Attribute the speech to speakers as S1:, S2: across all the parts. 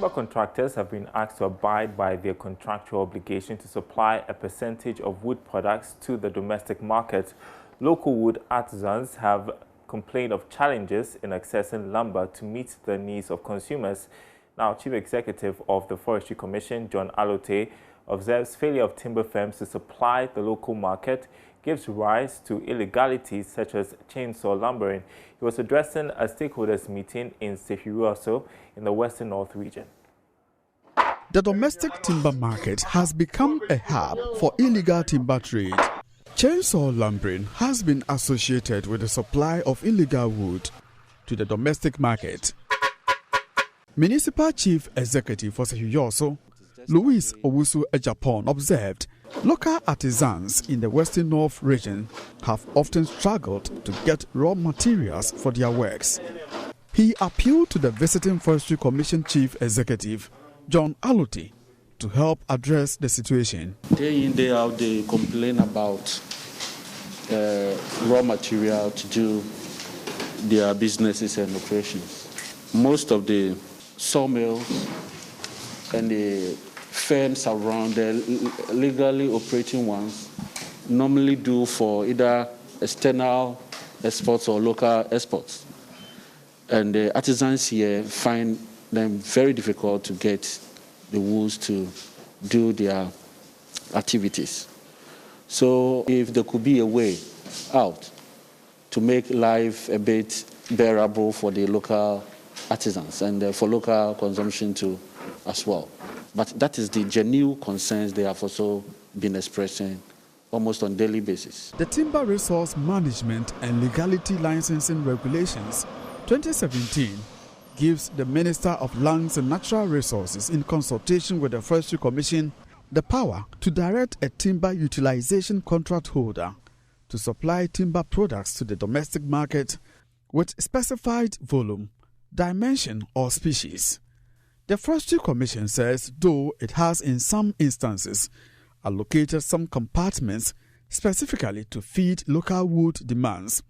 S1: Timber contractors have been asked to abide by their contractual obligation to supply a percentage of wood products to the domestic market. Local wood artisans have complained of challenges in accessing lumber to meet the needs of consumers. Now, Chief Executive of the Forestry Commission, John Alote, observes failure of timber firms to supply the local market gives rise to illegalities such as chainsaw lumbering. He was addressing a stakeholders meeting in Sefiruaso in the Western North region.
S2: The domestic timber market has become a hub for illegal timber trade. Chainsaw lumbering has been associated with the supply of illegal wood to the domestic market. Municipal Chief Executive for Sefiruaso, Louis Owusu Ejapon, observed local artisans in the Western North region have often struggled to get raw materials for their works. He appealed to the visiting Forestry Commission Chief Executive, John Alote, to help address the situation.
S3: Day in, day out, they complain about raw material to do their businesses and operations. Most of the sawmills and the firms around, the legally operating ones, normally do for either external exports or local exports. And the artisans here find them very difficult to get the woods to do their activities. So if there could be a way out to make life a bit bearable for the local artisans and for local consumption too as well. But that is the genuine concerns they have also been expressing almost on a daily basis.
S2: The Timber Resource Management and Legality Licensing Regulations 2017 gives the Minister of Lands and Natural Resources, in consultation with the Forestry Commission, the power to direct a timber utilization contract holder to supply timber products to the domestic market with specified volume, dimension or species. The Forestry Commission says though it has in some instances allocated some compartments specifically to feed local wood demands,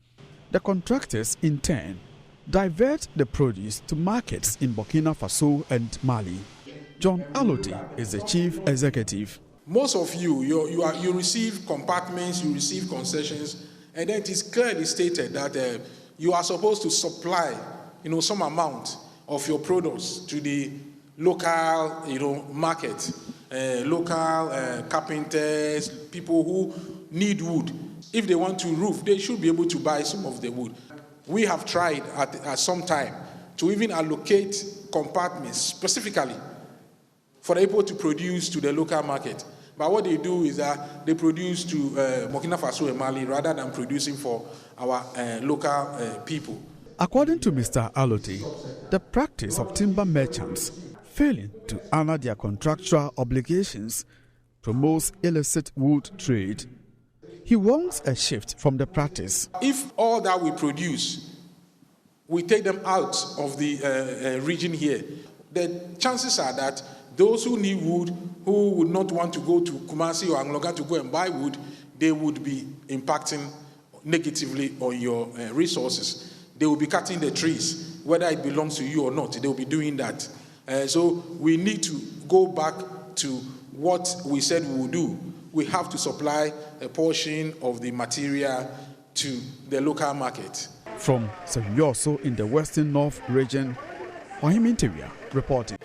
S2: the contractors in turn divert the produce to markets in Burkina Faso and Mali. John Alote is the chief executive.
S4: Most of you receive compartments, you receive concessions, and then it is clearly stated that you are supposed to supply, some amount of your products to the local, market, local carpenters, people who need wood. If they want to roof, they should be able to buy some of the wood. We have tried at some time to even allocate compartments specifically for people to produce to the local market. But what they do is that they produce to Burkina Faso and Mali rather than producing for our local people.
S2: According to Mr. Alote, the practice of timber merchants failing to honor their contractual obligations promotes illicit wood trade. He wants a shift from the practice.
S4: If all that we produce, we take them out of the region here, the chances are that those who need wood, who would not want to go to Kumasi or Angola to go and buy wood, they would be impacting negatively on your resources. They will be cutting the trees, whether it belongs to you or not. They will be doing that. So we need to go back to what we said we would do. We have to supply a portion of the material to the local market.
S2: From Sefiruaso in the Western North region, Ohim Interior reporting.